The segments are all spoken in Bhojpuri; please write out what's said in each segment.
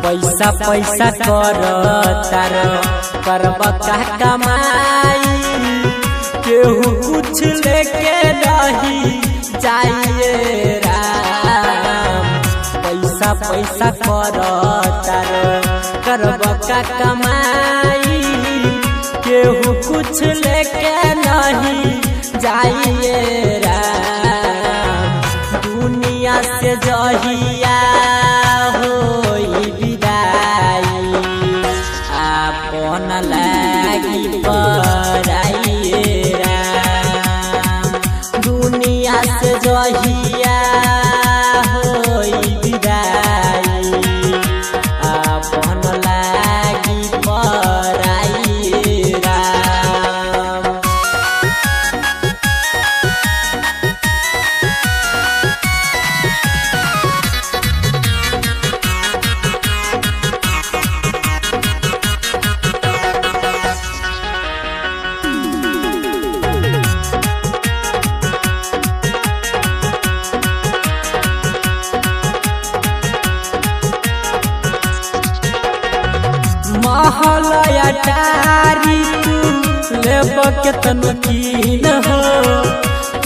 पैसा पैसा कर तार करब का कमाई केहू कुछ लेके नहीं जाइए राम। पैसा पैसा कर तार करब का कमाई केहू कुछ लेके नहीं जाइए राम। दुनिया से जहिया होई विदाई आपन लागी पराइए राम। दुनिया से जहिया होई विदाई आपन लागी पराइए राम। महल अटारी तू लेब केतन कीन हो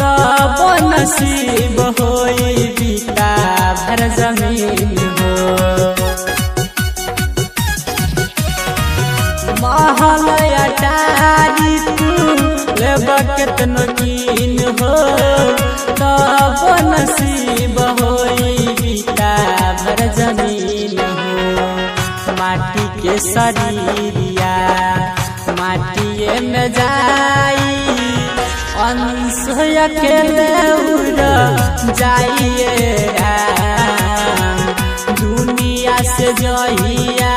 तब नसीब होई बीता भर जमीन हो। महल अटारी तू लेब केतन कीन हो तब नसीब होई बीता भर जमीन हो। माटी के शरीरिया माटिए में जाई अंश अकेले उड़ जाइए राम। दुनिया से जहिया